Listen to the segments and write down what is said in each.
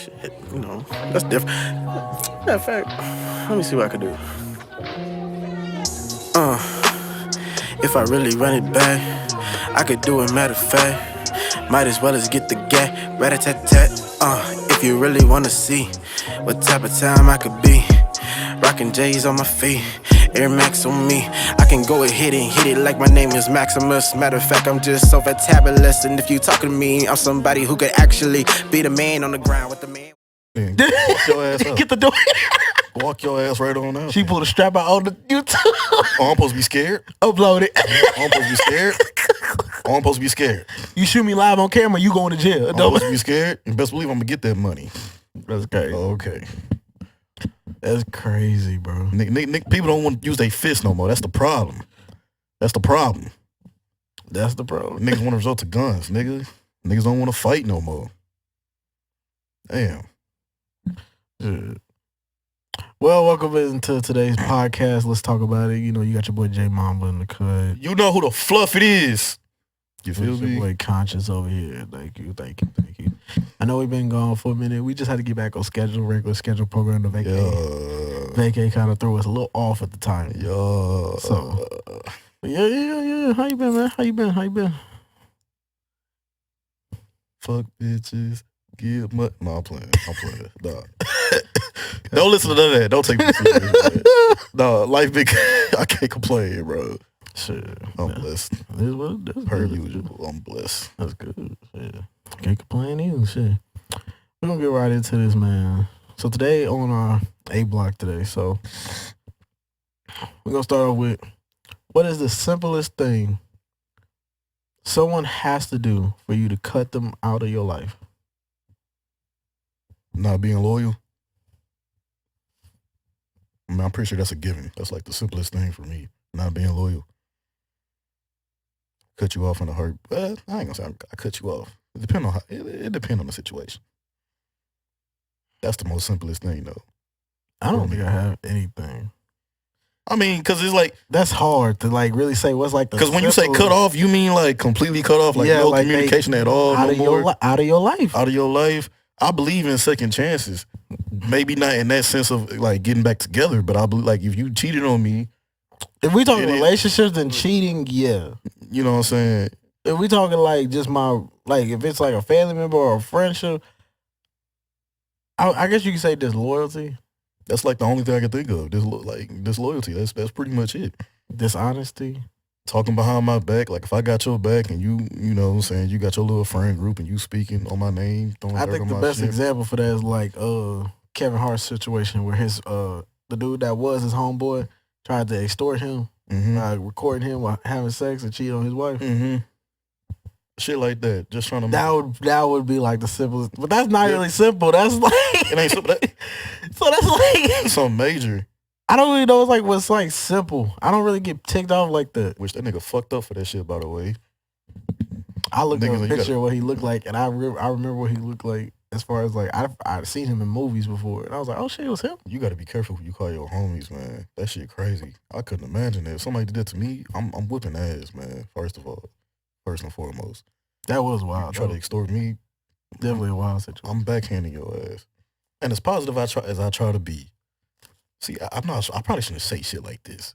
Shit, that's different. Matter of fact, let me see what I can do. If I really run it back, I could do it, matter of fact. Might as well as get the gag, rat-a-tat-tat. If you really wanna see what type of time I could be, rockin' J's on my feet, Air Max on me. I can go ahead and hit it like my name is Maximus. Matter of fact, I'm just so fantabulous. And if you talking to me, I'm somebody who could actually be the man on the ground with the man. Walk your ass up. Get the door. Walk your ass right on out. She pulled a strap out on the YouTube. Oh, I'm supposed to be scared? Upload it. I'm supposed to be scared? Oh, I'm supposed to be scared. You shoot me live on camera, you going to jail. I'm supposed to be scared? You best believe I'm going to get that money. That's crazy. Okay. That's crazy, bro. People don't want to use their fists no more. That's the problem. That's the problem. Niggas want to resort to guns, nigga. Niggas don't want to fight no more. Damn. Yeah. Well, welcome into today's podcast. Let's talk about it. You know, you got your boy J Mamba in the cut. You know who the fluff it is. You feel me? Your boy Conscious over here. Thank you. I know we've been gone for a minute. We just had to get back on regular schedule program to vacate. Vacate kind of threw us a little off at the time. Yeah. So, yeah. How you been, man? How you been? Fuck bitches. Give my... No, I'm playing. Nah. Don't listen to none of that. Don't take me serious. No, life big. I can't complain, bro. Shit. I'm blessed. This is what it is. Per usual, I'm blessed. That's good. Shit. Can't complain either. Shit. We're gonna get right into this, man. So today on our A block today, so we're gonna start off with what is the simplest thing someone has to do for you to cut them out of your life? Not being loyal. I mean, I'm pretty sure that's a given. That's like the simplest thing for me. Not being loyal. Cut you off in a hurt. Well, I ain't gonna say I cut you off. It depends on how. It depends on the situation. That's the most simplest thing, though. I don't think I have anything. I mean, because it's like that's hard to like really say. What's like the because when you say cut off, you mean like completely cut off, like no like communication at all, out of your life. Out of your life. I believe in second chances. Maybe not in that sense of like getting back together, but I believe like if you cheated on me. If we talking relationships, then cheating, yeah. You know what I'm saying? If we talking like just if it's like a family member or a friendship, I guess you could say disloyalty. That's like the only thing I can think of. Disloyalty. That's pretty much it. Dishonesty. Talking behind my back. Like if I got your back and you know what I'm saying, you got your little friend group and you speaking on my name, throwing I dirt think on the my best shit. example for that is like Kevin Hart's situation where his the dude that was his homeboy tried to extort him by recording him while having sex and cheat on his wife. Shit like that. Just trying to that would be like the simplest, but that's not really simple. That's like it ain't simple. So that's like something major. I don't really know what's like simple. I don't really get ticked off like that. Which that nigga fucked up for that shit, by the way. I looked at a picture of what he looked like, and I remember what he looked like as far as like I've seen him in movies before, and I was like, oh shit, it was him. You got to be careful who you call your homies, man. That shit crazy. I couldn't imagine that. If somebody did that to me, I'm whipping ass, man. First and foremost. That was wild. You try to extort me. Definitely a wild situation. I'm backhanding your ass. And as positive as I try to be. See, I probably shouldn't say shit like this.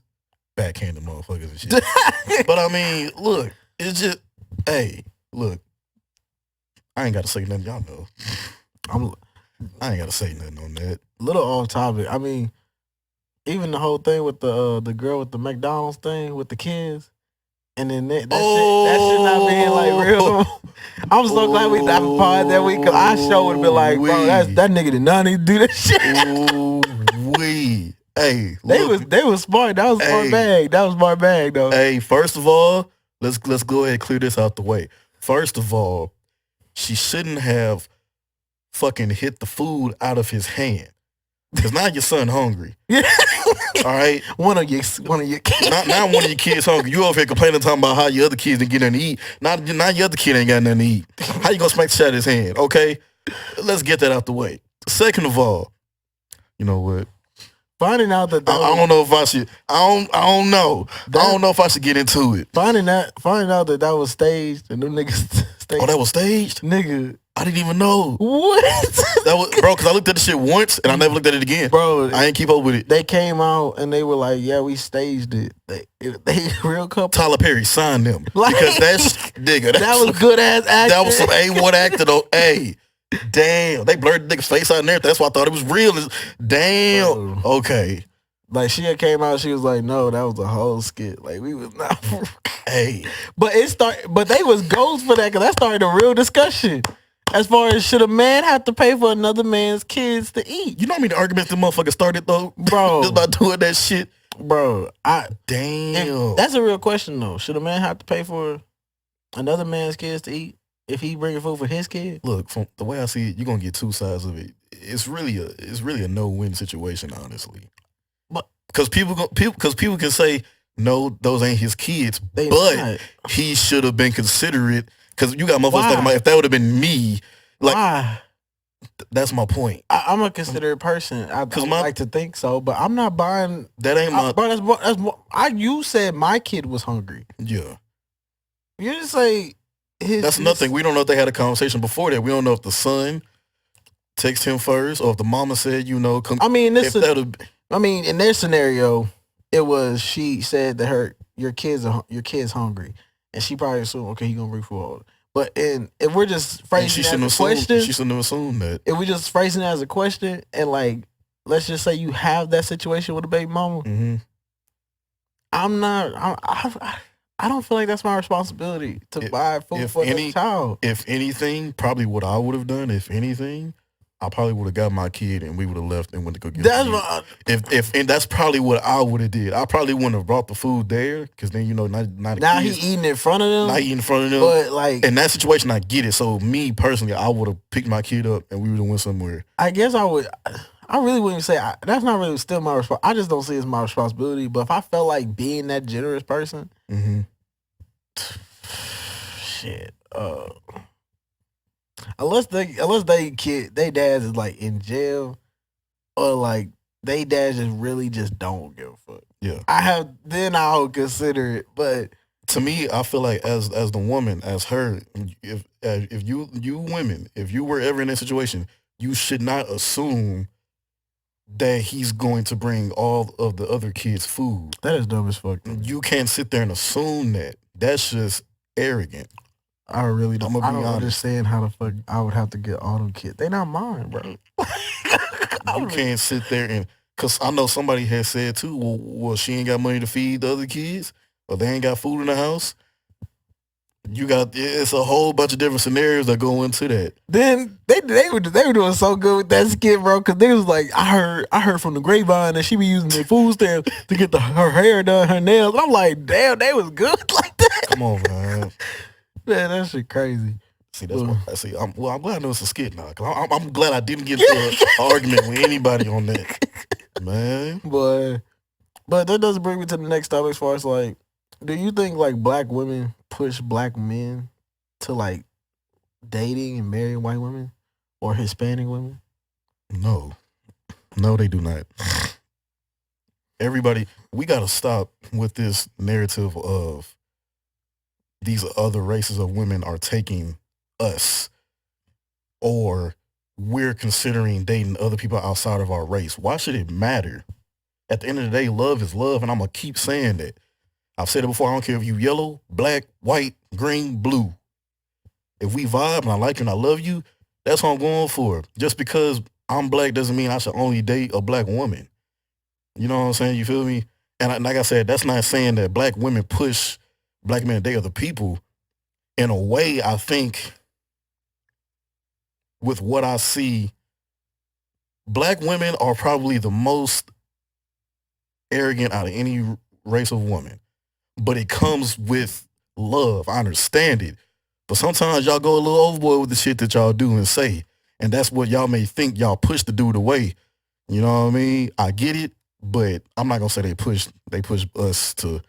Backhanding motherfuckers and shit. But I mean, look, it's just, hey, look, I ain't got to say nothing, y'all know. I ain't got to say nothing on that. Little off topic. I mean, even the whole thing with the girl with the McDonald's thing with the kids. And then that shit not being like real. I'm so glad we that part that we. Cause I sure would have been like, bro, that nigga did not need to do that shit. Hey, they was smart. That was smart bag. That was smart bag though. Hey, first of all, let's go ahead and clear this out the way. First of all, she shouldn't have fucking hit the food out of his hand. Cause now your son hungry. Yeah. All right. One of your kids. Not one of your kids hungry. You over here complaining talking about how your other kids didn't get nothing to eat. Now your other kid ain't got nothing to eat. How you gonna smack the shit out of his hand? Okay. Let's get that out the way. Second of all, you know what? Finding out that I don't know if I should. I don't know. I don't know if I should get into it. Finding out that was staged and them niggas staged. Oh, that was staged? Nigga, I didn't even know. What? That was, bro, because I looked at the shit once and I never looked at it again. Bro, I ain't keep up with it. they came out and they were like, yeah, we staged it. They real couple. Tyler Perry signed them. Like, because that's, nigga, that was good ass acting. That was some A1 acting though. Hey, damn. They blurred the nigga's face out and everything. That's why I thought it was real. Damn. Okay. Like, she had came out, she was like, no, that was a whole skit. Like, we was not. Hey. But they was ghosts for that, because that started a real discussion. As far as, should a man have to pay for another man's kids to eat? You know how many arguments the motherfucker started though? Bro. Just about doing that shit? Bro, damn. That's a real question though. Should a man have to pay for another man's kids to eat if he bringing food for his kid? Look, from the way I see it, you're gonna get two sides of it. It's really a no-win situation, honestly. But because people can say no, those ain't his kids, but he should have been considerate. Because you got motherfuckers talking about if that would have been me, like. Why? That's my point. I'm a considerate person. I like to think so, but I'm not buying. That ain't my. Bro, you said my kid was hungry. Yeah. You just say that's nothing. We don't know if they had a conversation before that. We don't know if the son texted him first or if the mama said, come. I mean, in their scenario, it was she said that your kid's hungry, and she probably assumed, okay, he gonna bring food. But if we're just phrasing it as a question, she shouldn't have assumed that. If we just phrasing it as a question, and like, let's just say you have that situation with a baby mama, mm-hmm. I don't feel like that's my responsibility to buy food for the child. If anything, probably what I would have done, if anything, I probably would have got my kid and we would have left and went to go get it. And that's probably what I would have did. I probably wouldn't have brought the food there because then not now he eating in front of them. Not eating in front of them. But like in that situation, I get it. So me personally, I would have picked my kid up and we would have went somewhere. I guess I would. I really wouldn't say that's not really still my responsibility. I just don't see it as my responsibility. But if I felt like being that generous person, mm-hmm. shit. Unless they dads is like in jail, or like they dads just really just don't give a fuck. Yeah, I'll consider it. But to me, I feel like as the woman, as her, if you women, if you were ever in that situation, you should not assume that he's going to bring all of the other kids food. That is dumb as fuck. You can't sit there and assume that. That's just arrogant. I really don't. I don't understand how the fuck I would have to get all them kids. They not mine, bro. You can't sit there and, because I know somebody has said too, well, she ain't got money to feed the other kids, or they ain't got food in the house. It's a whole bunch of different scenarios that go into that. Then they were doing so good with that skit, bro, because they was like, I heard from the grapevine that she be using their food stamps to get her hair done, her nails. And I'm like, damn, they was good like that. Come on, man. Man, that shit crazy. See, that's what I see. I'm glad I know it's a skit now. Cause I'm glad I didn't get into an argument with anybody on that, man. But that does bring me to the next topic as far as like, do you think like black women push black men to like dating and marrying white women or Hispanic women? No, they do not. Everybody, we gotta stop with this narrative of these other races of women are taking us, or we're considering dating other people outside of our race. Why should it matter? At the end of the day, love is love, and I'm gonna keep saying that. I've said it before, I don't care if you yellow, black, white, green, blue. If we vibe and I like you and I love you, that's what I'm going for. Just because I'm black doesn't mean I should only date a black woman. You know what I'm saying? You feel me? And like I said, that's not saying that black women push black men to date other people. In a way, I think with what I see, black women are probably the most arrogant out of any race of woman. But it comes with love. I understand it. But sometimes y'all go a little overboard with the shit that y'all do and say. And that's what y'all may think y'all push the dude away. You know what I mean? I get it, but I'm not gonna say they push us to,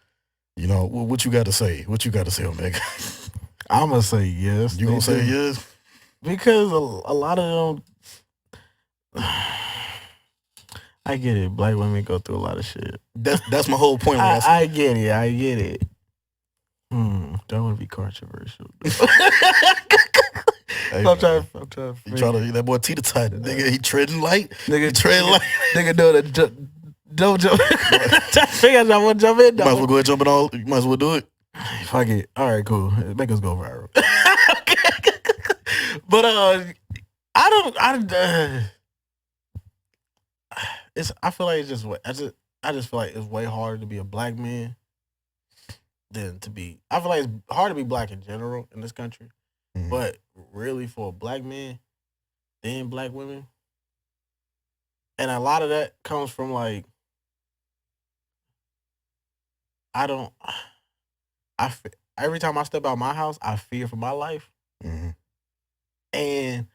what you got to say? What you got to say, Omega? I'm gonna say yes. You gonna say yes? Because a lot of them, I get it. Black women go through a lot of shit. That's my whole point. I get it. Don't want to be controversial. Hey, I'm man. trying to He trying to that boy Tita Tot, nigga. He treading light. He treading light. nigga doing a don't jump. I figured I want to jump in. You might as well go ahead and jump it all. You might as well do it. Fuck it. All right, cool. Make us go viral. But I feel like it's just I just feel like it's way harder to be a black man than to be. I feel like it's hard to be black in general in this country, but really for a black man, then black women, and a lot of that comes from like every time I step out my house, I fear for my life, and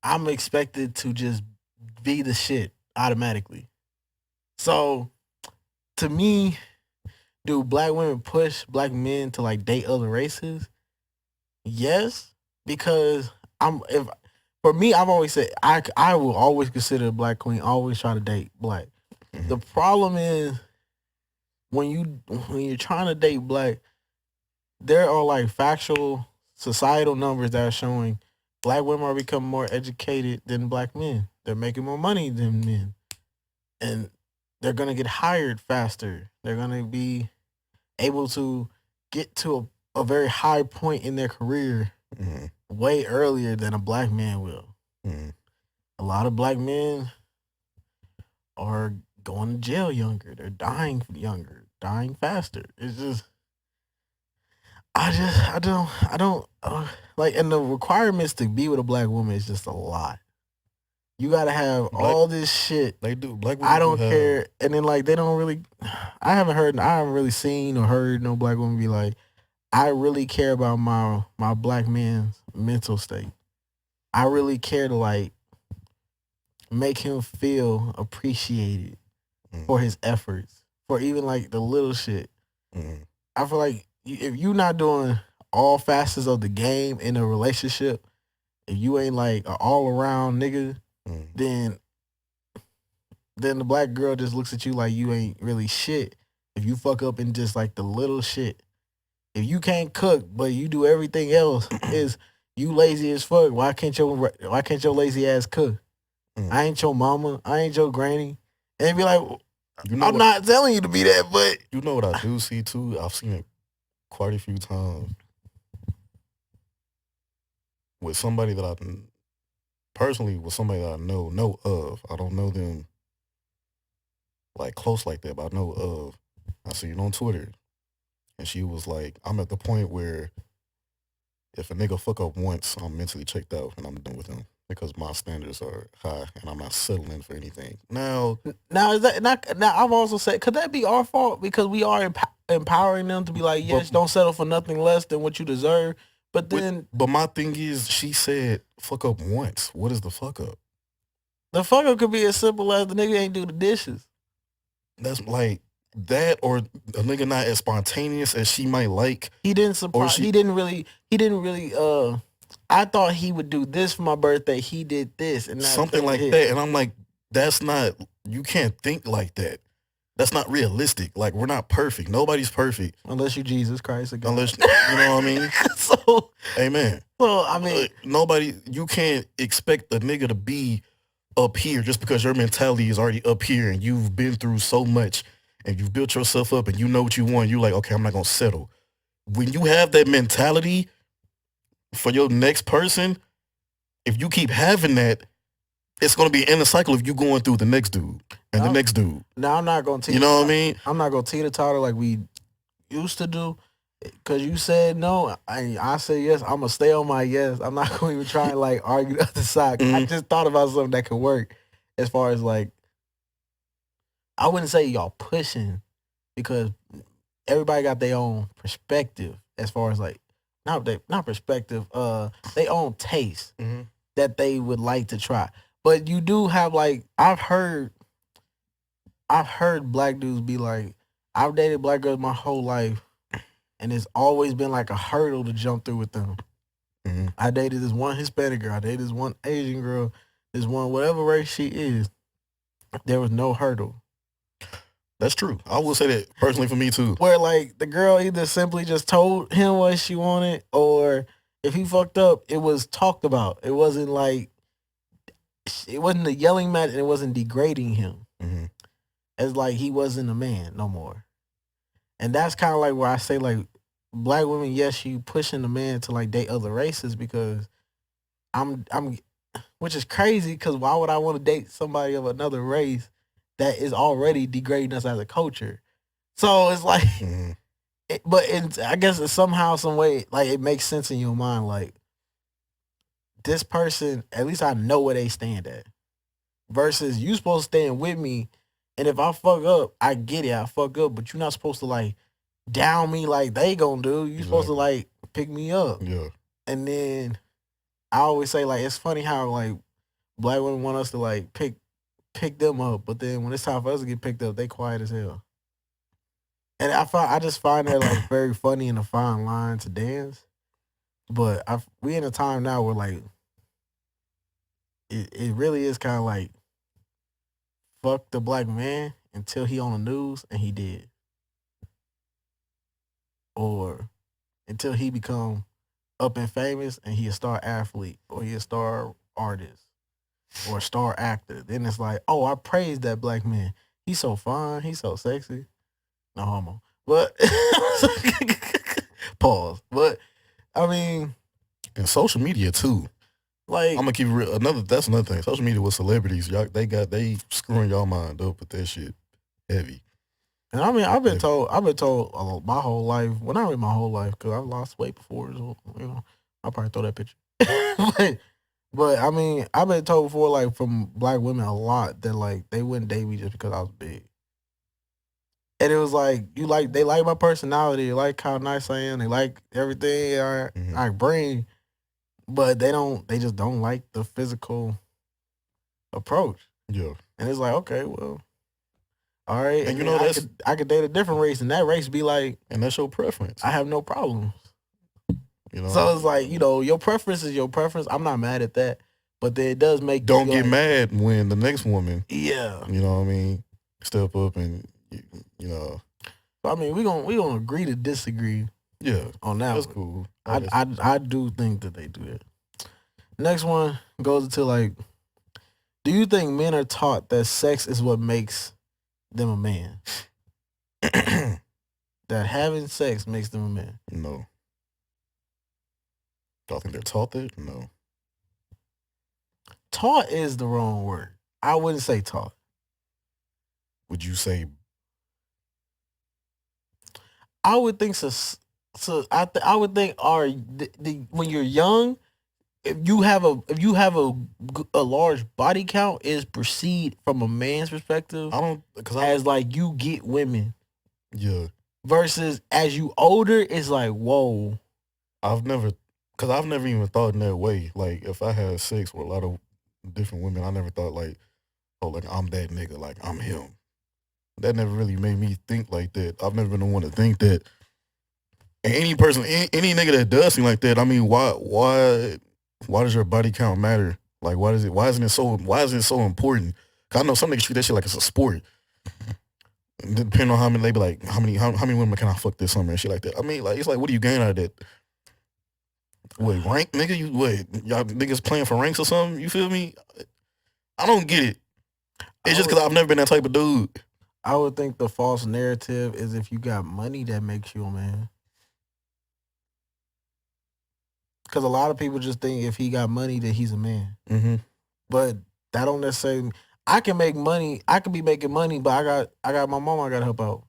I'm expected to just be the shit automatically. So, to me, do black women push black men to like date other races? Yes, because for me, I've always said I will always consider a black queen. Always try to date black. The problem is when you're trying to date black, there are like factual societal numbers that are showing black women are becoming more educated than black men. They're making more money than men, and they're gonna get hired faster. They're gonna be able to get to a very high point in their career way earlier than a black man will. A lot of black men are going to jail younger. They're dying younger, dying faster. It's just, I don't like, and the requirements to be with a black woman is just a lot. You gotta have all this shit. They do. Black women I don't care. And then like they don't really. I haven't really seen or heard no black woman be like, I really care about my black man's mental state. I really care to like make him feel appreciated for his efforts, for even like the little shit. I feel like if you're not doing all facets of the game in a relationship, if you ain't like an all around nigga, then the black girl just looks at you like you ain't really shit. If you fuck up in just like the little shit, if you can't cook but you do everything else, is you lazy as fuck. Why can't your lazy ass cook? I ain't your mama. I ain't your granny. And be like, I'm not telling you to be that, but you know what I do see too. I've seen it quite a few times with somebody that I know of. I don't know them like close like that, but I know of. I see it on Twitter. And she was like, I'm at the point where if a nigga fuck up once, I'm mentally checked out and I'm done with him because my standards are high and I'm not settling for anything. Now is that not? Now I've also said, could that be our fault because we are empowering them to be like, yes, don't settle for nothing less than what you deserve. But then, but my thing is, she said, fuck up once. What is the fuck up? The fuck up could be as simple as the nigga ain't do the dishes. That's like that, or a nigga not as spontaneous as she might like. He didn't surprise. He didn't really. I thought he would do this for my birthday. He did this and something like that, and I'm like, that's not. You can't think like that. That's not realistic. Like, we're not perfect. Nobody's perfect unless you Jesus Christ. Again. Unless you know what I mean. So, amen. Well, I mean, nobody. You can't expect a nigga to be up here just because your mentality is already up here and you've been through so much and you've built yourself up and you know what you want. You're like, okay, I'm not gonna settle. When you have that mentality for your next person, if you keep having that, it's gonna be in the cycle of you going through the next dude and the next dude. Now I'm not gonna. You know what I mean? I'm not gonna teeter-totter like we used to do. Cause you said no, I said yes. I'm gonna stay on my yes. I'm not gonna even try and like argue the other side. I just thought about something that could work, as far as like, I wouldn't say y'all pushing, because everybody got their own perspective as far as like, not perspective, their own taste that they would like to try. But you do have like, I've heard black dudes be like, I've dated black girls my whole life. And it's always been like a hurdle to jump through with them. I dated this one Hispanic girl. I dated this one Asian girl. This one, whatever race she is. There was no hurdle. That's true. I will say that personally for me too. Where like the girl either simply just told him what she wanted, or if he fucked up, it was talked about. It wasn't like it wasn't a yelling match, and it wasn't degrading him. Mm-hmm. As like he wasn't a man no more. And that's kind of like where I say like black women, yes, you pushing the man to like date other races because I'm which is crazy because why would I want to date somebody of another race that is already degrading us as a culture? So it's like, Mm-hmm. I guess it's somehow, some way, like it makes sense in your mind. Like this person, at least I know where they stand at. Versus you supposed to stand with me, and if I fuck up, I get it, I fuck up, but you're not supposed to like down me like they gonna do. You supposed to like pick me up. Yeah. And then I always say like it's funny how like black women want us to like pick them up, but then when it's time for us to get picked up, they quiet as hell. And I just find that like very funny and a fine line to dance. But we in a time now where like it really is kind of like fuck the black man until he on the news and he did, or until he become up and famous and he a star athlete or he a star artist or a star actor. Then it's like, oh, I praise that black man. He's so fine. He's so sexy. No homo. But pause. But I mean, and social media too. like I'm gonna keep it real. That's another thing. Social media with celebrities, y'all, they screwing y'all mind up with that shit heavy. and I mean, I've been told my whole life. Well, not really my whole life, because I've lost weight before. So, I'll probably throw that picture. but I mean, I've been told before, like from black women, a lot that like they wouldn't date me just because I was big. And it was like they like my personality, they like how nice I am, they like everything I bring, but they just don't like the physical approach. Yeah. And it's like, okay, well, all right. And I could date a different race, and that race be like, and that's your preference. I have no problems. So it's like, your preference is your preference. I'm not mad at that, but then it does make don't get mad when the next woman, yeah, you know what I mean, step up and I mean, we gonna agree to disagree. Yeah, on that. That's one. cool. I do think that they do that. Next one goes into like, do you think men are taught that sex is what makes them a man? That having sex makes them a man? No. Do I think they're taught that? No. Taught is the wrong word. I wouldn't say taught. Would you say? I would think so. I would think when you're young, if you have a large body count, is perceived from a man's perspective. As like you get women. Yeah. Versus as you older, it's like, whoa. I've never even thought in that way. Like if I had sex with a lot of different women, I never thought like, oh, like I'm that nigga, like I'm him. That never really made me think like that. I've never been the one to think that. And any person, any nigga that does seem like that, I mean, why does your body count matter? Like, why isn't it so important? Cause I know some niggas treat that shit like it's a sport. Depending on how many, they be like, how many women can I fuck this summer and shit like that. I mean, like, it's like, what do you gain out of that? What, rank, nigga? Y'all niggas playing for ranks or something? You feel me? I don't get it. It's just because I've never been that type of dude. I would think the false narrative is if you got money, that makes you a man. Because a lot of people just think if he got money, that he's a man. Mm-hmm. But that don't necessarily. I can make money. I could be making money, but I got my mom I gotta help out,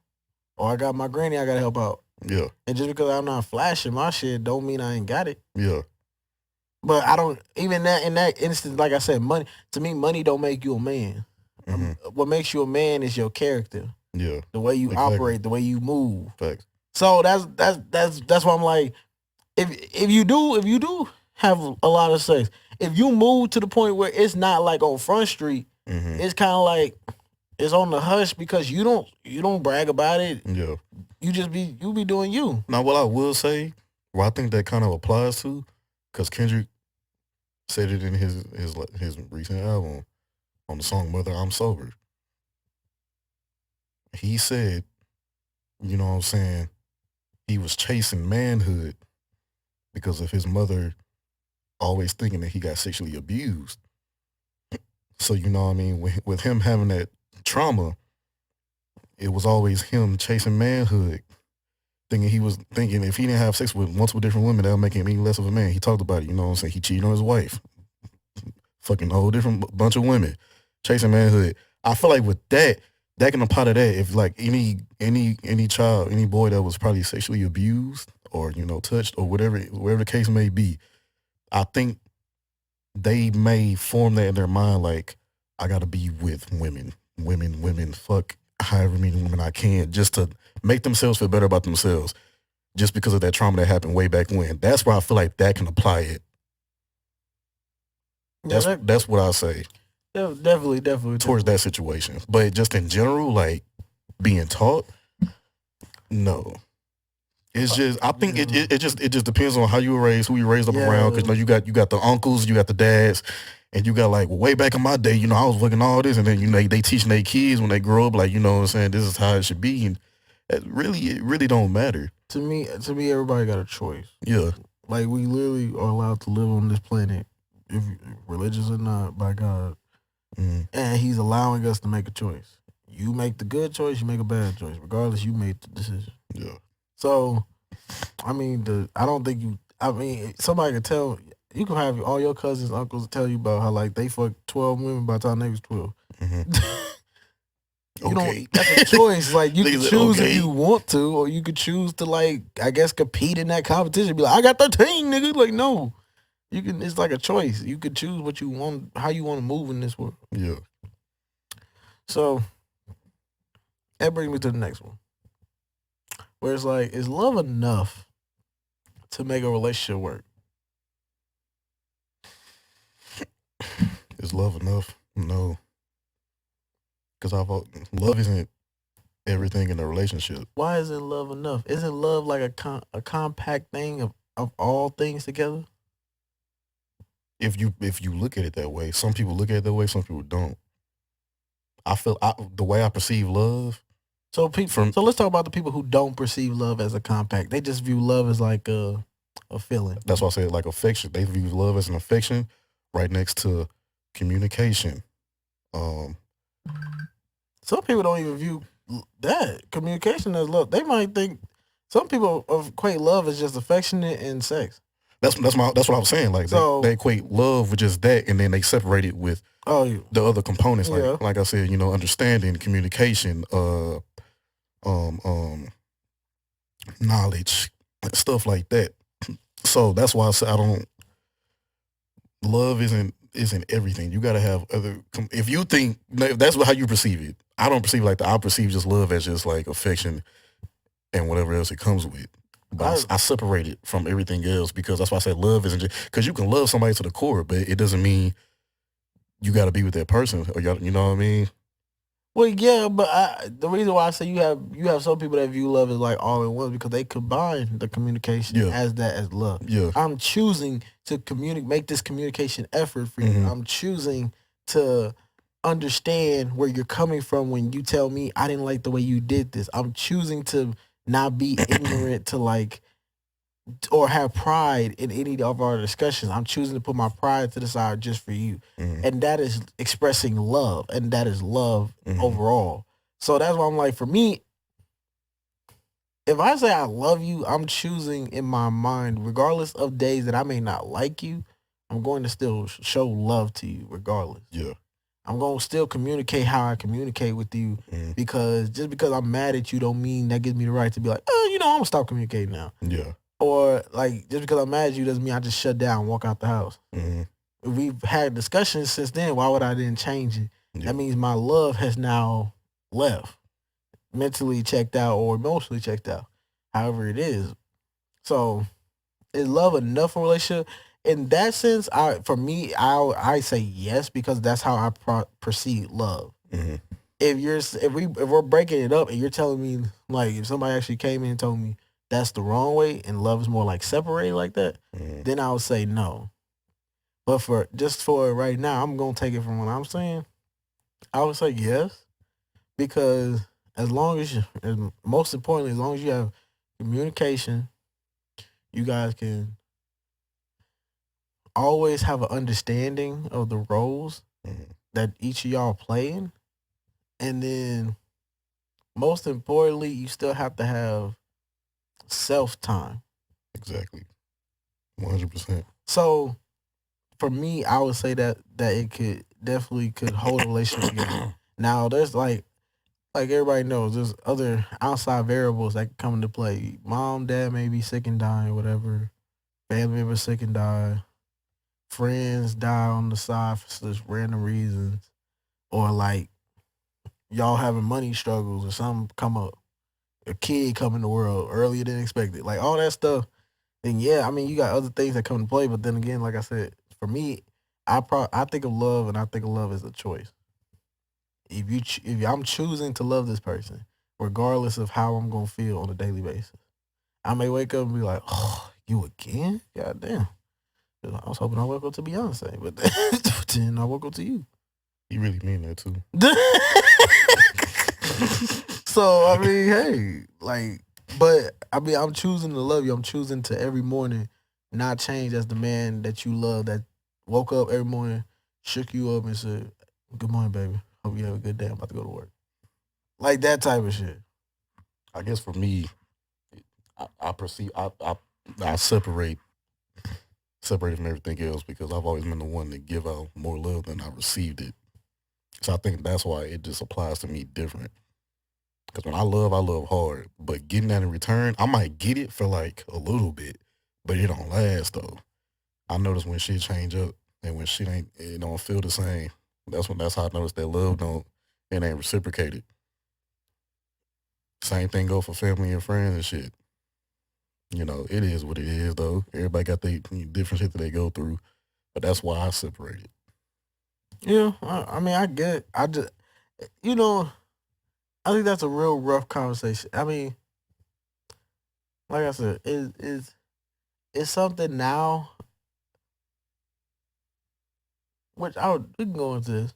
or I got my granny I gotta help out. Yeah. And just because I'm not flashing my shit, don't mean I ain't got it. Yeah. But I don't even that in that instance. Like I said, money to me, money don't make you a man. Mm-hmm. What makes you a man is your character. Yeah. The way you operate, the way you move. Facts. So that's why I'm like, if you do have a lot of sex, if you move to the point where it's not like on Front Street, it's kind of like it's on the hush because you don't brag about it. Yeah. You be doing you. Now, what I will say, where I think that kind of applies to, because Kendrick said it in his recent album on the song "Mother, I'm Sober." He said, you know what I'm saying, he was chasing manhood because of his mother always thinking that he got sexually abused. So you know what I mean, with him having that trauma, it was always him chasing manhood, thinking if he didn't have sex with multiple different women, that'll make him any less of a man. He talked about it, you know what I'm saying? He cheated on his wife, fucking a whole different bunch of women, chasing manhood. I feel like with that can apply to that. If like any child, any boy that was probably sexually abused or touched or whatever the case may be, I think they may form that in their mind like, I gotta be with women, fuck however many women I can, just to make themselves feel better about themselves, just because of that trauma that happened way back when. That's where I feel like that can apply it. That's what I say. Definitely. Towards that situation. But just in general, like being taught, no. It's just, I think it just depends on how you were raised, who you raised up around. Because you got the uncles, you got the dads, and you got like, well, way back in my day, I was looking all this, and then they teaching their kids when they grow up, like, you know what I'm saying, this is how it should be, and it really don't matter. To me, everybody got a choice. Yeah, like we literally are allowed to live on this planet, if religious or not, by God, and He's allowing us to make a choice. You make the good choice, you make a bad choice. Regardless, you made the decision. Yeah. So, I mean, I don't think you. I mean, somebody can tell. You can have all your cousins, uncles tell you about how like they fucked 12 women by the time they was 12. You don't. That's a choice. Like you can choose if you want to, or you could choose to like, I guess, compete in that competition. Be like, I got 13, nigga. Like, no, you can. It's like a choice. You could choose what you want, how you want to move in this world. Yeah. So that brings me to the next one, where it's like, is love enough to make a relationship work? Is love enough? No. Because love isn't everything in a relationship. Why isn't love enough? Isn't love like a compact thing of all things together? If you look at it that way, some people look at it that way, some people don't. I feel the way I perceive love. So let's talk about the people who don't perceive love as a compact. They just view love as like a feeling. That's why I say like affection. They view love as an affection, right next to communication. Some people don't even view that communication as love. They might think some people equate love as just affectionate and sex. That's what I was saying. Like they equate love with just that, and then they separate it with the other components. Like I said, understanding, communication, knowledge, stuff like that. So that's why I say love isn't everything. You gotta have other. If you think that's how you perceive it, I don't perceive it like that. I perceive just love as just like affection and whatever else it comes with. But I separate it from everything else, because that's why I said love isn't just, because you can love somebody to the core, but it doesn't mean you got to be with that person, or you know what I mean? Well, yeah, but the reason why I say you have some people that view love as like all in one, because they combine the communication as love. Yeah, I'm choosing to make this communication effort for you. I'm choosing to understand where you're coming from when you tell me I didn't like the way you did this. I'm choosing to not be ignorant to like, or have pride in any of our discussions. I'm choosing to put my pride to the side just for you. And that is expressing love, and that is love overall. So that's why I'm like, for me, if I say I love you, I'm choosing in my mind, regardless of days that I may not like you, I'm going to still show love to you regardless. Yeah. I'm going to still communicate how I communicate with you, because just because I'm mad at you don't mean that gives me the right to be like, I'm going to stop communicating now. Yeah. Or like, just because I'm mad at you doesn't mean I just shut down and walk out the house. If we've had discussions since then, why would I then change it? Yeah. That means my love has now left, mentally checked out or emotionally checked out, however it is. So is love enough for a relationship? In that sense, I say yes, because that's how I perceive love. If we're breaking it up and you're telling me, like, if somebody actually came in and told me that's the wrong way and love is more like separated like that, then I would say no. But for right now, I'm gonna take it from what I'm saying. I would say yes, because most importantly, as long as you have communication, you guys can always have an understanding of the roles that each of y'all playing, and then most importantly, you still have to have self time. Exactly. 100%. So for me, I would say that it could definitely could hold a relationship together. Now there's like everybody knows, there's other outside variables that can come into play. Mom, dad may be sick and dying, whatever. Family members sick and die. Friends die on the side for just random reasons. Or like y'all having money struggles or something come up. A kid come in the world earlier than expected. Like all that stuff. Then yeah, I mean you got other things that come into play, but then again, like I said, for me, I think of love, and I think of love as a choice. If I'm choosing to love this person, regardless of how I'm gonna feel on a daily basis, I may wake up and be like, "Oh, you again? God damn!" I was hoping I woke up to Beyonce, but then I woke up to you. You really mean that too? So I mean, hey, like, but I mean, I'm choosing to love you. I'm choosing to every morning not change as the man that you love, that woke up every morning, shook you up, and said, "Good morning, baby. Hope you have a good day. I'm about to go to work." Like that type of shit. I guess for me, I perceive I separate from everything else because I've always been the one to give out more love than I received it. So I think that's why it just applies to me different. Because when I love hard. But getting that in return, I might get it for like a little bit, but it don't last though. I notice when shit change up and when shit it don't feel the same. That's how I notice that love it ain't reciprocated. Same thing go for family and friends and shit. You know, it is what it is though. Everybody got their different shit that they go through. But that's why I separate it. Yeah, I mean, I get it. I just, you know, I think that's a real rough conversation. I mean, like I said, it's something now, which we can go into this.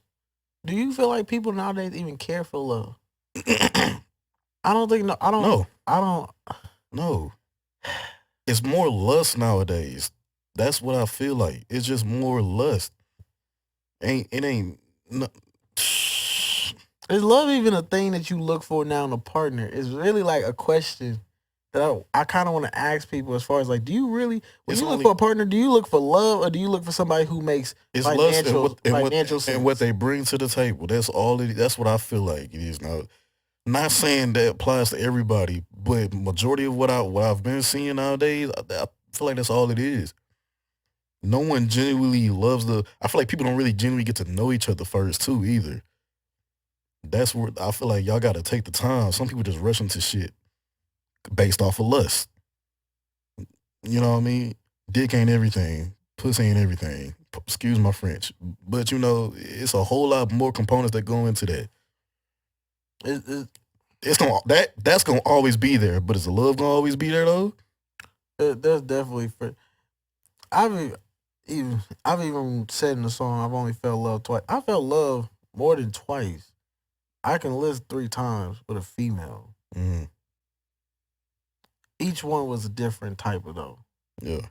Do you feel like people nowadays even care for love? I don't think no. I don't. No. I don't. No. It's more lust nowadays. That's what I feel like. It's just more lust. Ain't no, Is love even a thing that you look for now in a partner? It's really like a question that I kind of want to ask people as far as like, do you really, when you look for a partner, do you look for love or do you look for somebody who makes financial sense? And what they bring to the table? That's all. That's what I feel like it is now. Not saying that applies to everybody, but majority of what I've been seeing nowadays, I feel like that's all it is. No one genuinely loves I feel like people don't really genuinely get to know each other first too either. That's where I feel like y'all got to take the time. Some people just rush into shit based off of lust. You know what I mean? Dick ain't everything. Pussy ain't everything. Excuse my French. But you know, it's a whole lot more components that go into that. That's gonna always be there, but is the love gonna always be there though? There's definitely. I've even said in the song, I've only felt love twice. I felt love more than twice. I can list 3 times with a female. Mm. Each one was a different type of though. Yeah.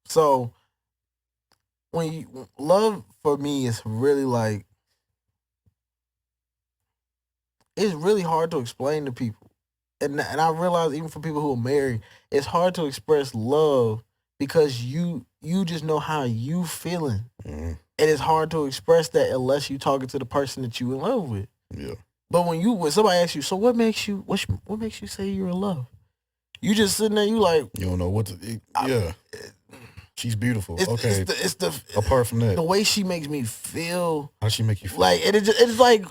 So love for me is really like, it's really hard to explain to people. And I realize even for people who are married, it's hard to express love because you just know how you feeling. Mm-hmm. And it's hard to express that unless you talking to the person that you in love with. Yeah. But when somebody asks you, so what makes you say you're in love? You just sitting there, you like, you don't know what to. Yeah. She's beautiful. Okay. It's the apart from that, the way she makes me feel. How she make you feel? Like it's like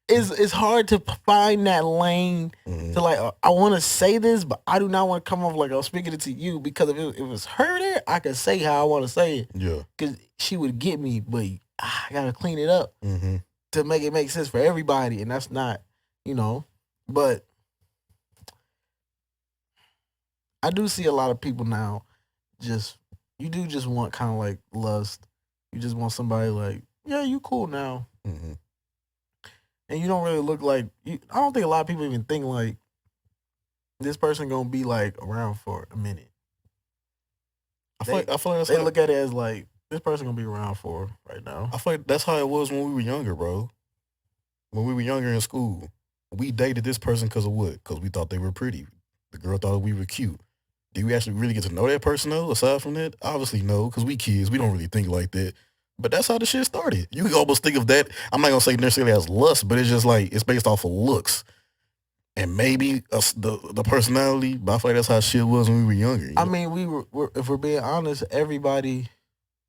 it's hard to find that lane to like. I want to say this, but I do not want to come off like I'm speaking it to you, because if it was her there, I could say how I want to say it. Yeah. Because she would get me, but I gotta clean it up to make it make sense for everybody, and that's not, But I do see a lot of people now. You do just want kind of like lust. You just want somebody like, yeah, you cool now. Mm-hmm. And you don't really look like I don't think a lot of people even think like this person gonna be like around for a minute. I feel like they look at it as like, This person gonna be around for right now. I feel like that's how it was when we were younger, bro. When we were younger in school, we dated this person because of what? Because we thought they were pretty. The girl thought we were cute. Did we actually really get to know that person though? Aside from that, obviously no, because we kids, we don't really think like that. But that's how the shit started. You can almost think of that. I'm not gonna say necessarily as lust, but it's just like it's based off of looks and maybe the personality. But I feel like that's how shit was when we were younger. I mean, we're if we're being honest, everybody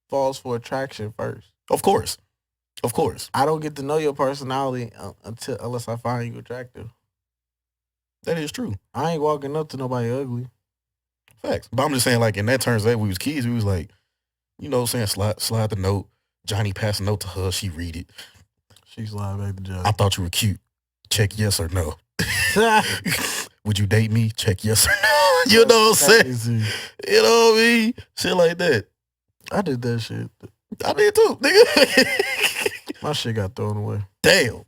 falls for attraction first. Of course. I don't get to know your personality unless I find you attractive. That is true. I ain't walking up to nobody ugly. Facts. But I'm just saying, like, in that terms that we was kids, we was like, you know, saying slide the note. Johnny passed a note to her. She read it. She slide back to Johnny. I thought you were cute. Check yes or no. Would you date me? Check yes or no. You know what I'm saying? You know what I mean? Shit like that. I did that shit. I did too, nigga. My shit got thrown away. Damn.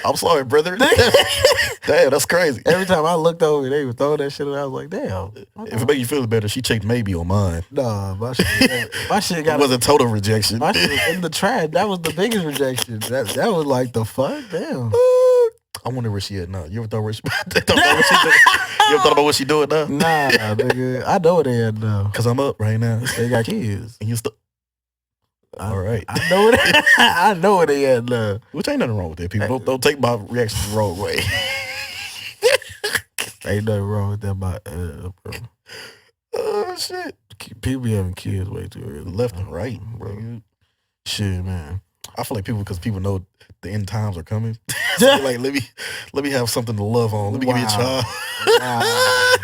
I'm sorry, brother. Damn, that's crazy. Every time I looked over, they would throw that shit, and I was like, damn. If it make you feel better, she checked maybe on mine. Nah, my shit got. It wasn't total rejection. My shit was in the trash. That was the biggest rejection. That was like the fuck, damn. I wonder where she at now. You ever thought where she? You ever thought about what she doing now? Nah, nigga. I know where they at now. Cause I'm up right now. They got kids. And you still. All right. I know where I know where they at now. Which ain't nothing wrong with that. People don't take my reaction the wrong way. Ain't nothing wrong with that, bro. Oh shit. People be having kids way too early. Left and right, bro. Shit, man. I feel like because people know the end times are coming. So like, let me have something to love on. Let me give me a child. Wow.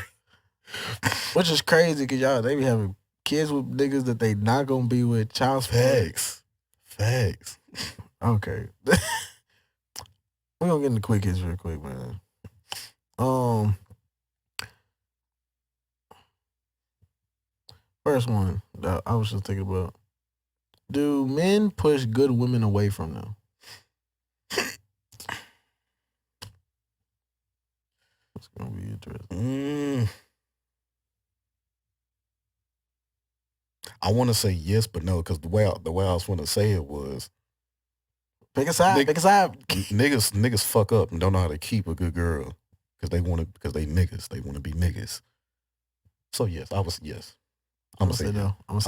Which is crazy because they be having kids with niggas that they not gonna be with. Child support. Facts. Okay. We're gonna get into quick hits real quick, man. First one that I was just thinking about. Do men push good women away from them? It's gonna be interesting. I want to say yes, but no, because the way I was going to say it was, pick a side. Niggas fuck up and don't know how to keep a good girl because they niggas. They want to be niggas. So yes. I'm gonna say no. I'm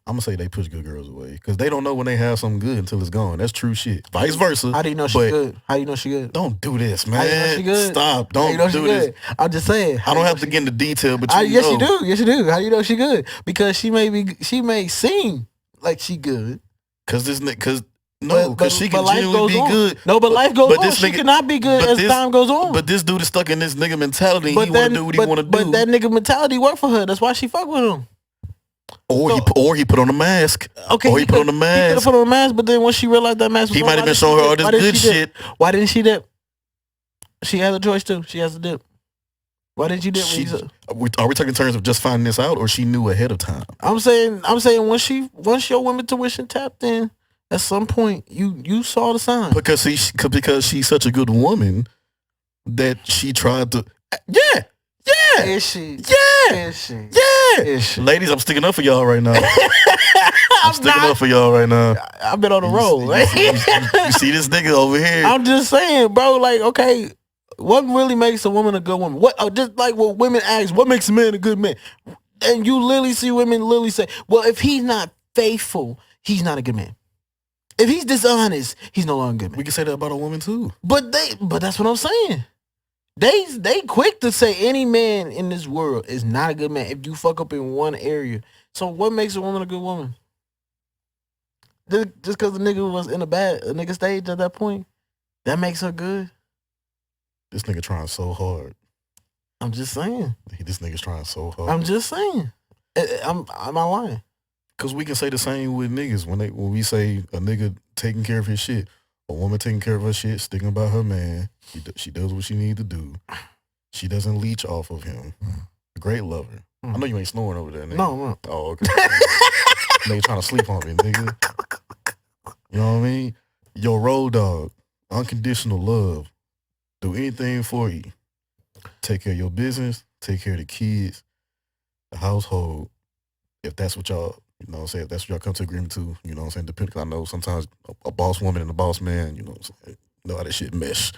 gonna say they push good girls away because they don't know when they have something good until it's gone. That's true shit. Vice versa. How do you know she good? How do you know she good? Don't do this, man. How you know she good? Stop. Don't do this. I'm just saying. I don't have to get into detail, but yes, you do. Yes, you do. How do you know she good? Because she may seem like she good. Because she can genuinely be good. No, but life goes on. She cannot be good as time goes on. But this dude is stuck in this nigga mentality. He want to do what he want to do. But that nigga mentality worked for her. That's why she fuck with him. Or he put on a mask. Okay, or he put on a mask. He could have put on a mask, but then once she realized that mask was he might have been showing her all this good shit. Why didn't she dip? She has a choice too. She has to dip. Why didn't you dip? Are we talking in terms of just finding this out, or she knew ahead of time? I'm saying once your women tuition tapped in, at some point you saw the sign. Because she's such a good woman that she tried to. Yeah. Is she? Yeah. Is she? Yeah. Is she? Ladies, I'm sticking up for y'all right now. I'm sticking up for y'all right now. I've been on the road. You see this nigga over here. I'm just saying, bro, like, okay, what really makes a woman a good woman? Just like what women ask, what makes a man a good man? And you literally see women literally say, well, if he's not faithful, he's not a good man. If he's dishonest, he's no longer a good man. We can say that about a woman too. But that's what I'm saying. They quick to say any man in this world is not a good man if you fuck up in one area. So what makes a woman a good woman? Just because the nigga was in a nigga stage at that point, that makes her good? This nigga trying so hard. I'm just saying. This nigga's trying so hard. I'm just saying. I'm not lying. Cause we can say the same with niggas when we say a nigga taking care of his shit. A woman taking care of her shit, sticking by her man. She does what she need to do. She doesn't leech off of him. Great lover. I know you ain't snoring over there, nigga. No. Oh, okay. Nigga trying to sleep on me, nigga. You know what I mean? Your road dog. Unconditional love. Do anything for you. Take care of your business. Take care of the kids. The household. If that's what y'all You know what I'm saying? If that's what y'all come to agreement to, you know what I'm saying? Depending, I know sometimes a boss woman and a boss man, you know what I'm saying? Know how that shit mesh.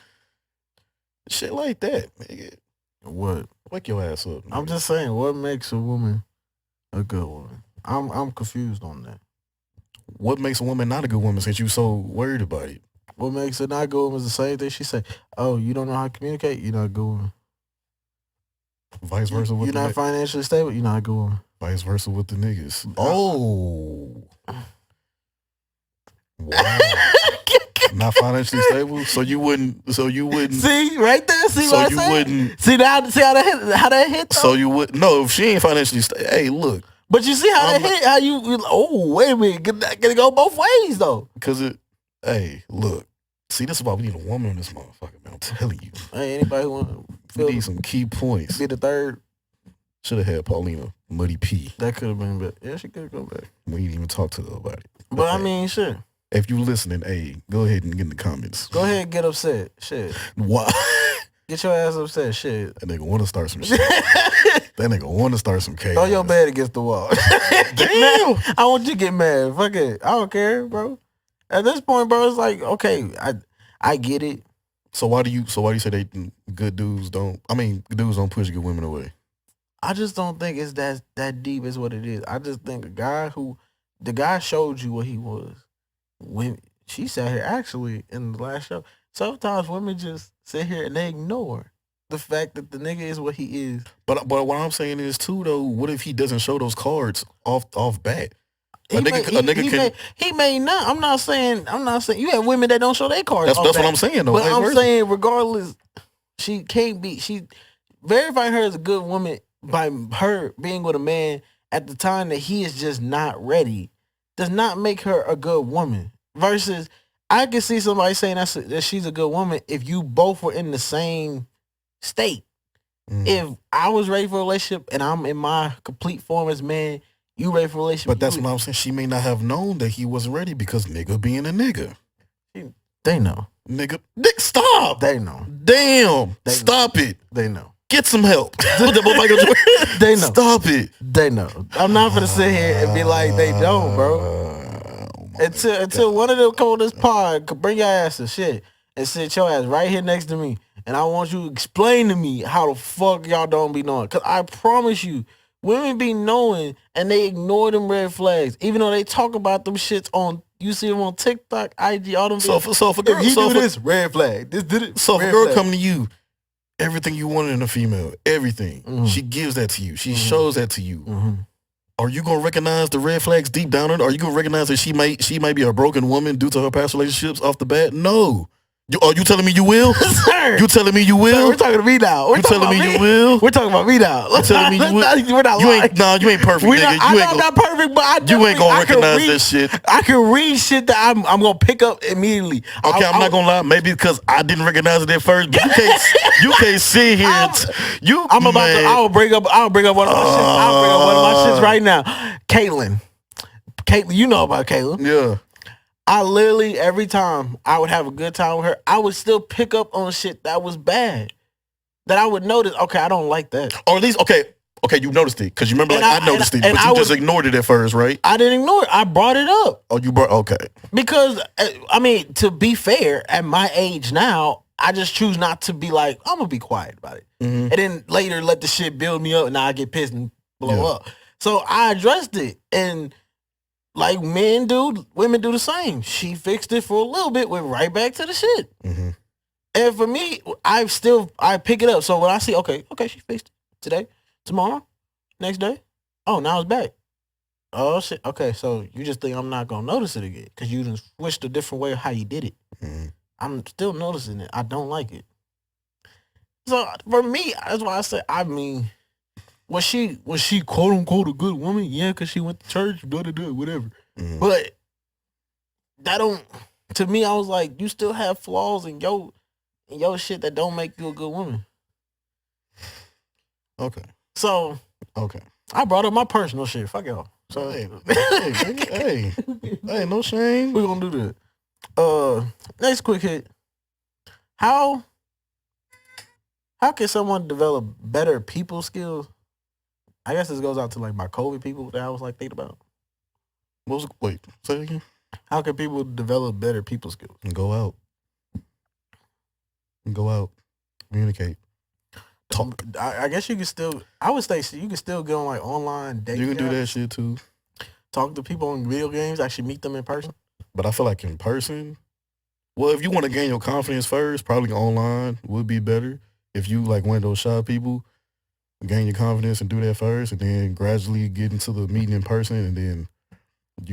Shit like that, nigga. What? Wake your ass up. I'm nigga. just saying, what makes a woman a good woman? I'm confused on that. What makes a woman not a good woman since you so worried about it? What makes a not good woman is the same thing she said. Oh, you don't know how to communicate? You're not a good woman. Vice versa with You're the not financially stable? You're not a good woman. vice versa with the niggas. Oh. Wow. Not financially stable? So you wouldn't See, right there. See So what you I said? wouldn't- See how that hit though? so you would no, if she ain't financially stable. Hey, look, But you see how I'm that hit? How you? Oh, wait a minute. Gonna go both ways though. because hey, look. See, this is why we need a woman in this motherfucker, man. I'm telling you. Hey, anybody who want We to need some key points. be the third? Should have had Paulina Muddy P. That could have been better. Yeah, she could go back. We didn't even talk to her about it. But I hey, mean, shit. if you listening, hey, go ahead and get in the comments. Go ahead and get upset. Shit. Why? Get your ass upset. Shit. That nigga want to start some shit. That nigga want to start some chaos. Throw your bed against the wall. Damn. I want you to get mad. Fuck it. I don't care, bro. At this point, bro, it's like, okay, I get it. So why do you say good dudes don't push good women away? I just don't think it's that deep is what it is. I just think the guy showed you what he was. When she sat here actually in the last show, sometimes women just sit here and they ignore the fact that the nigga is what he is. But what I'm saying is too though, what if he doesn't show those cards off bat? He may not. I'm not saying you have women that don't show their cards. That's what I'm saying though. But I'm saying regardless, she can't be. She verifying her as a good woman by her being with a man at the time that he is just not ready does not make her a good woman. Versus, I can see somebody saying that she's a good woman if you both were in the same state. If I was ready for a relationship and I'm in my complete form as man, you ready for a relationship. But that's what I'm saying. She may not have known that he wasn't ready because nigga being a nigga. They know. Nigga, stop. They know. Damn. They Stop it. They know. Get some help. They know. Stop it. They know. I'm not gonna sit here and be like they don't, bro. Until one of them come on this pod, bring your ass to shit and sit your ass right here next to me, and I want you to explain to me how the fuck y'all don't be knowing. Cause I promise you, women be knowing and they ignore them red flags, even though they talk about them shits on. You see them on TikTok, IG, all them. So if a girl, if you do this, red flag. This did it. So if a girl come to you, everything you wanted in a female, everything, she gives that to you. She shows that to you. Are you gonna recognize the red flags deep down in her? Are you gonna recognize that she might be a broken woman due to her past relationships off the bat? No. Are you telling me you will? Sir. You telling me you will? Sir, we're talking to me now. You telling me you will? We're talking about me now. You telling me you will? We're not lying. You ain't perfect, nigga. I know I'm not perfect, but you ain't gonna recognize this shit. I can read shit that I'm gonna pick up immediately. Okay, I'm not gonna lie. Maybe because I didn't recognize it at first, but you can't sit here. I'll bring up one of my shits. I'll bring up one of my shits right now. Caitlyn, you know about Caitlyn. Yeah. I literally, every time I would have a good time with her, I would still pick up on shit that was bad. That I would notice, okay, I don't like that. Or at least, okay, you noticed it. Because you remember, I noticed it, but you just ignored it at first, right? I didn't ignore it. I brought it up. Oh, you brought, okay. Because, I mean, to be fair, at my age now, I just choose not to be like, I'm going to be quiet about it. And then later let the shit build me up and now I get pissed and blow up. So I addressed it. And like men do, women do the same. She fixed it for a little bit, went right back to the shit. And for me, I pick it up. So when I see, okay, she fixed it today, tomorrow, next day. Oh, now it's back. Oh shit. Okay, so you just think I'm not gonna notice it again because you done switched a different way of how you did it. I'm still noticing it. I don't like it. So for me, that's why I said, I mean, was she quote unquote a good woman? Yeah, because she went to church, whatever. But that don't, to me, I was like, you still have flaws in your shit that don't make you a good woman. Okay. So I brought up my personal shit. Fuck y'all. So hey, no shame. We're gonna do that. Next quick hit. How can someone develop better people skills? I guess this goes out to like my COVID people that I was like thinking about. Wait, say it again. How can people develop better people skills? And go out. Communicate. Talk. I guess you can still. I would say you can still go on like online dating. You can do apps, that shit too. Talk to people on video games. Actually meet them in person. But I feel like in person, well, if you want to gain your confidence first, probably online would be better. If you like one of those shy people, gain your confidence and do that first, and then gradually get into the meeting in person, and then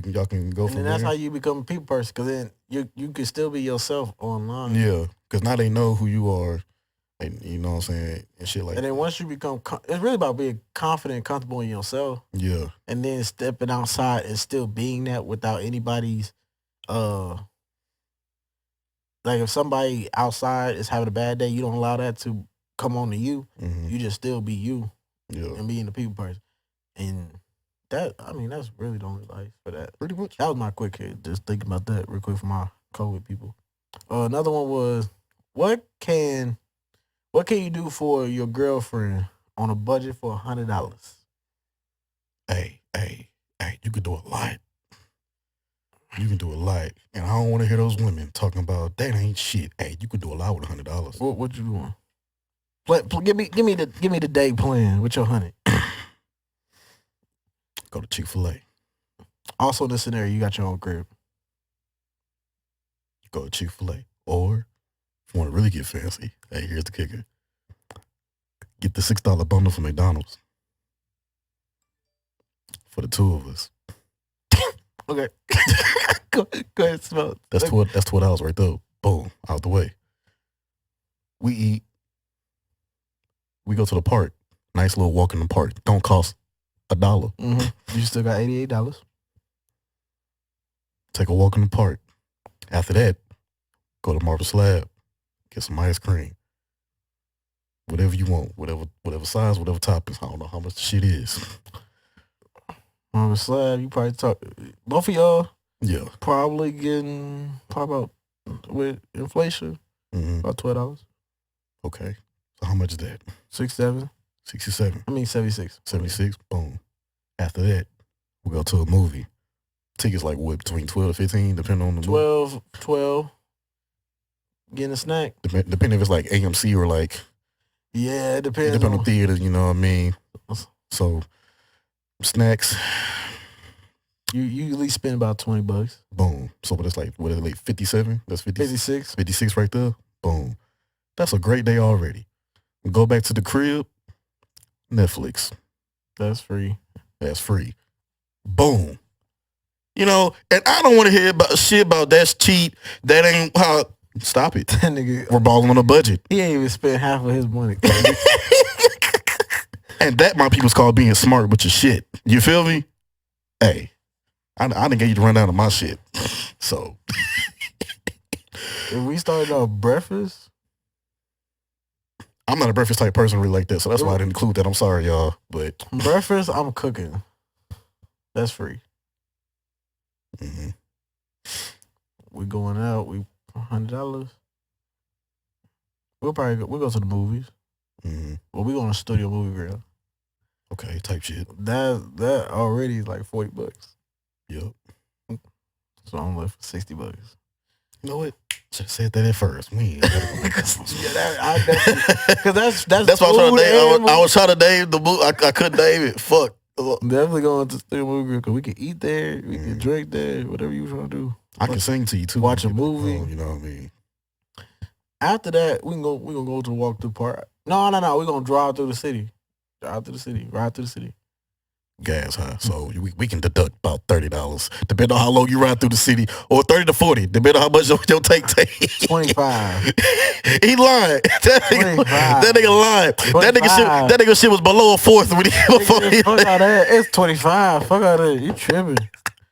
y'all can go from And then there. that's how you become a people person. Because then you can still be yourself online. Yeah, because now they know who you are, and you know what I'm saying, and shit like. And then once you become, it's really about being confident and comfortable in yourself. Yeah. And then stepping outside and still being that without anybody's, like if somebody outside is having a bad day, you don't allow that to come on to you. Mm-hmm. You just still be you. Yeah. And being the people person. And that, I mean, that's really the only life for that. Pretty much. That was my quick hit. Just thinking about that real quick for my COVID people. Another one was, what can you do for your girlfriend on a budget for $100? Hey, you can do a lot. You can do a lot. And I don't want to hear those women talking about that ain't shit. Hey, you can do a lot with $100. What you doing? Give me the day plan with your $100. Go to Chick-fil-A. Also in this scenario, you got your own crib. Go to Chick-fil-A. Or if you want to really get fancy, hey, here's the kicker. Get the $6 bundle from McDonald's. For the two of us. Okay. go ahead, smell. That's $12 right there. Boom. Out the way. We eat. We go to the park. Nice little walk in the park. Don't cost $1. Mm-hmm. You still got $88. Take a walk in the park. After that, go to Marble Slab. Get some ice cream. Whatever you want. Whatever size, whatever toppings. I don't know how much the shit is. Marble Slab, you probably talk. Both of y'all, Yeah. probably getting about with inflation about $12. Okay. So how much is that? 67. 67. I mean 76. 76. Boom. After that, we go to a movie. Tickets like what, between 12 to 15, depending on the movie? 12. Getting a snack. Depending if it's like AMC or like. Yeah, it depends. Depending on theater, you know what I mean? So snacks. You at least spend about $20. Boom. So what it's like, what is it, like 57? That's 56. 56 right there. Boom. That's a great day already. Go back to the crib. Netflix. That's free. That's free. Boom. You know, and I don't want to hear about shit about that's cheap. That ain't how. Stop it. That nigga, we're balling on a budget. He ain't even spent half of his money. And that, my people's called being smart with your shit. You feel me? Hey, I didn't get you to run down on my shit. So. If we started off breakfast. I'm not a breakfast type person really like that, so that's why I didn't include that. I'm sorry, y'all. But breakfast, I'm cooking. That's free. Mm-hmm. We going out. We $100. We'll go to the movies. Mm-hmm. Well, we go to a studio movie grill. Okay, type shit. That already is like $40. Yep. So I'm left for $60. You know what? Should have said that at first. We ain't Because that's why I was trying to name the movie. I couldn't name it. Fuck. Definitely going to the studio movie grill because we can eat there, we can drink there, whatever you want to do. I can sing to you too. Watch a movie. You know what I mean? After that, we're gonna go to the walk-through park. No. We're gonna drive through the city. Ride through the city. Gas high. So we can deduct about $30, depending on how long you ride through the city, or 30 to 40, depending on how much your take. 25. He lying. That nigga lying. 25. That nigga shit was below a fourth when Fuck out that. It's 25. Fuck out that. You tripping?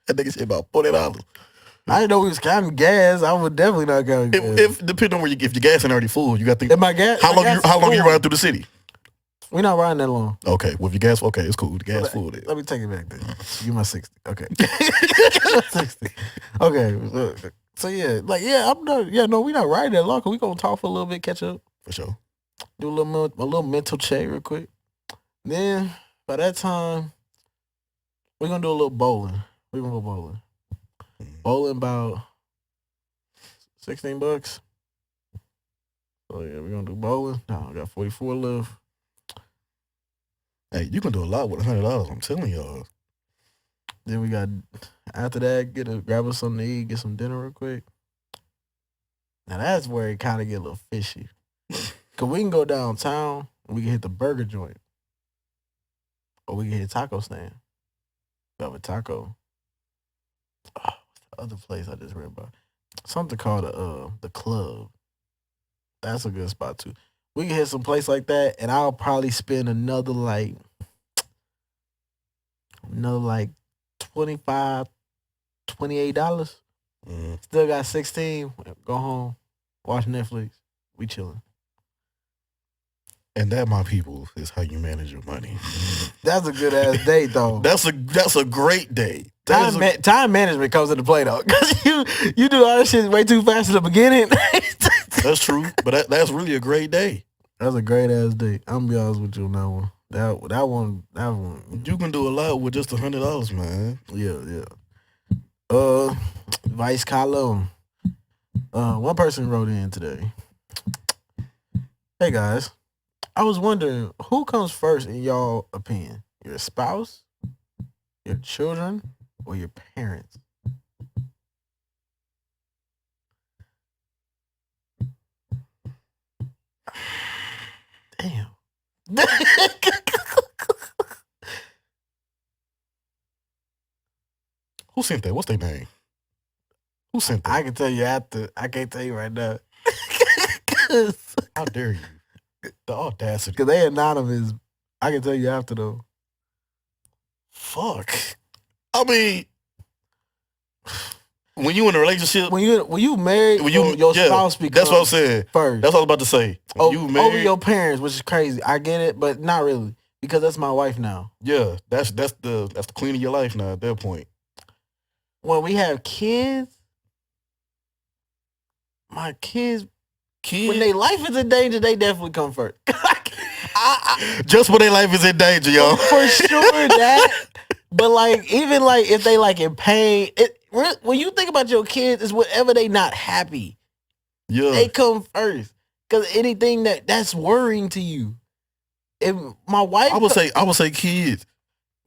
That nigga shit about $40. I didn't know we was counting gas. I would definitely not count gas. If depending on if your gas ain't already full, you got to think. How long you ride through the city? We're not riding that long. Okay, well if your gas, okay, it's cool. The gas full then. Let me take it back then. You my 60. Okay. 60. Okay. So I'm not. Yeah, no, we not riding that long. Cause we gonna talk for a little bit, catch up for sure. Do a little mental check real quick. Then by that time, we're gonna do a little bowling. We gonna go bowling. Bowling about $16. So yeah, we gonna do bowling. No, I got 44 left. Hey, you can do a lot with $100. I'm telling y'all. Then we got after that, grab us something to eat, get some dinner real quick. Now that's where it kind of get a little fishy. Cause we can go downtown and we can hit the burger joint, or we can hit taco stand. We have a taco. Oh, what's the other place I just read about? Something called the club. That's a good spot too. We can hit some place like that, and I'll probably spend another like $25, $28. Still got 16. Go home, watch Netflix. We chilling. And that, my people, is how you manage your money. That's a good ass date though. That's a great day. Time management comes into play though, because you do all that shit way too fast at the beginning. That's true, but that's really a great day. That's a great ass date. I'm gonna be honest with you on that one. That one. You can do a lot with just $100, man. Yeah. Vice column. One person wrote in today. Hey guys, I was wondering who comes first in y'all opinion? Your spouse, your children, or your parents? Damn. Who sent that? What's their name? Who sent that? I can tell you after. I can't tell you right now. How dare you? The audacity. Because they anonymous. I can tell you after though. Fuck. I mean, when you in a relationship, when you married, your spouse becomes that's what I'm saying. First. That's what I was about to say. When you married, over your parents, which is crazy. I get it, but not really. Because that's my wife now. Yeah, that's the queen of your life now at that point. When we have kids, my kids, when their life is in danger, they definitely come first. Just when their life is in danger, y'all. For sure that. But like, even like if they like in pain, when you think about your kids, it's whatever they not happy. Yeah. They come first. Cause anything that's worrying to you. If my wife, I would say kids.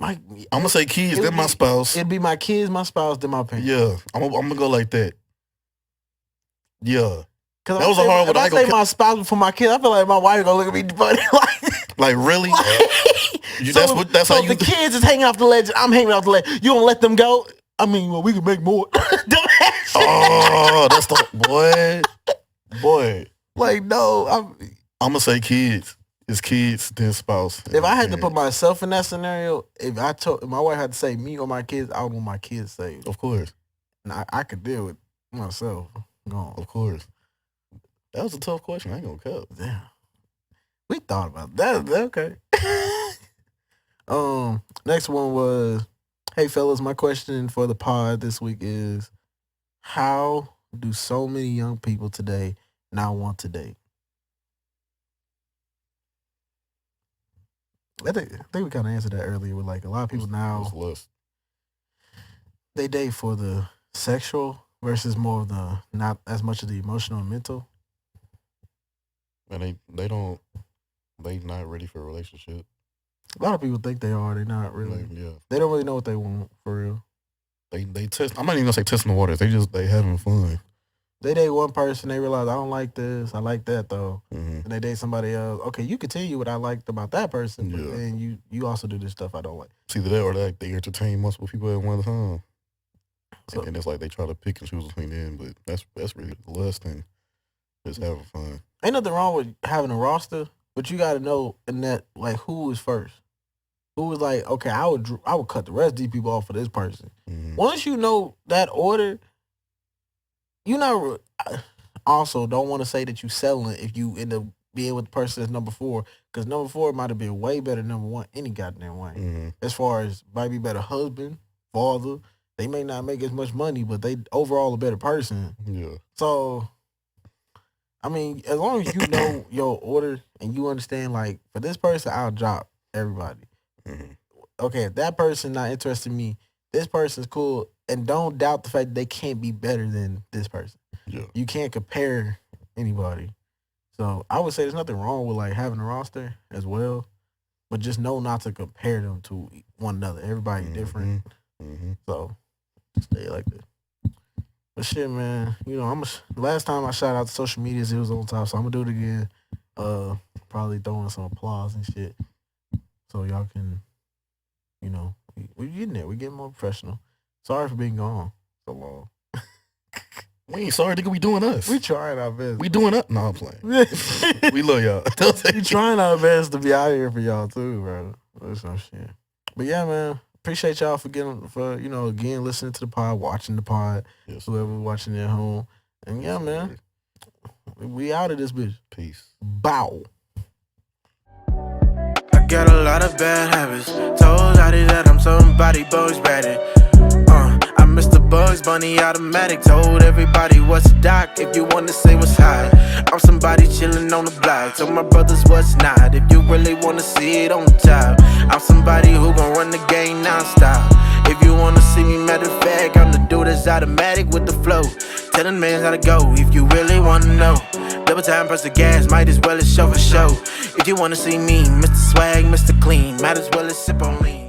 I'm gonna say kids. Then my spouse. It'd be my kids, my spouse, then my parents. Yeah, I'm gonna go like that. Yeah, because that was a hard one. I say my spouse before my kids. I feel like my wife gonna look at me funny. Like really? That's so how you. The kids is hanging off the ledge. I'm hanging off the ledge. You don't let them go. I mean, well, we can make more. Oh, that's the boy. Like no, I'm gonna say kids. It's kids, then spouse. If I had to put myself in that scenario, if my wife had to say me or my kids, I would want my kids saved. Of course. And I could deal with myself. Gone. Of course. That was a tough question. I ain't gonna cut. Damn. We thought about that. Okay. Next one was, hey fellas, my question for the pod this week is, how do so many young people today not want to date? I think we kind of answered that earlier with like a lot of people now, they date for the sexual versus more of the, not as much of the emotional and mental. And they not ready for a relationship. A lot of people think they are. They're not really. Like, yeah. They don't really know what they want for real. They test. I'm not even gonna say testing the waters. They having fun. They date one person, they realize I don't like this, I like that though. Mm-hmm. And they date somebody else. Okay, you continue what I liked about that person, but then you also do this stuff I don't like. It's either that or like they entertain multiple people at one time. So, and it's like they try to pick and choose between them, but that's really the last thing. Just having fun. Ain't nothing wrong with having a roster, but you got to know in that like who is first. Who was like, okay, I would cut the rest of these people off for this person. Mm-hmm. Once you know that order, you not also don't want to say that you selling if you end up being with the person that's number 4, because number 4 might have been way better than number 1 any goddamn way. Mm-hmm. As far as might be better husband, father, they may not make as much money, but they overall a better person. Yeah. So, I mean, as long as you know your order and you understand, like, for this person, I'll drop everybody. Mm-hmm. Okay, if that person not interested in me, this person's cool, and don't doubt the fact that they can't be better than this person. Yeah. You can't compare anybody. So I would say there's nothing wrong with like having a roster as well, but just know not to compare them to one another. Everybody different. So stay like that. But shit, man, you know, last time I shout out to social medias, it was on top, so I'm gonna do it again. Probably throwing some applause and shit, so y'all can, you know, we getting there. We getting more professional. Sorry for being gone so long. We ain't sorry, nigga. We doing us. We trying our best. We doing up. No, I'm playing. We love y'all. We trying our best to be out here for y'all too, bro. That's some shit. But yeah, man. Appreciate y'all you know, again, listening to the pod, watching the pod, Yes. whoever watching at home. And yeah, man, we out of this bitch. Peace. Bow. I got a lot of bad habits. Told Lottie that I'm somebody Bugs Batty. I missed the Bugs Bunny automatic. Told everybody what's doc if you wanna say what's hot. I'm somebody chillin' on the block. Told my brothers what's not if you really wanna see it on the top. I'm somebody who gon' run the game non-stop. If you wanna see me, matter of fact, I'm the dude that's automatic with the flow. Tellin' mans how to go if you really wanna know. Double time, press the gas, might as well as show for show. If you wanna see me, Mr. Swag, Mr. Clean, might as well as sip on lean.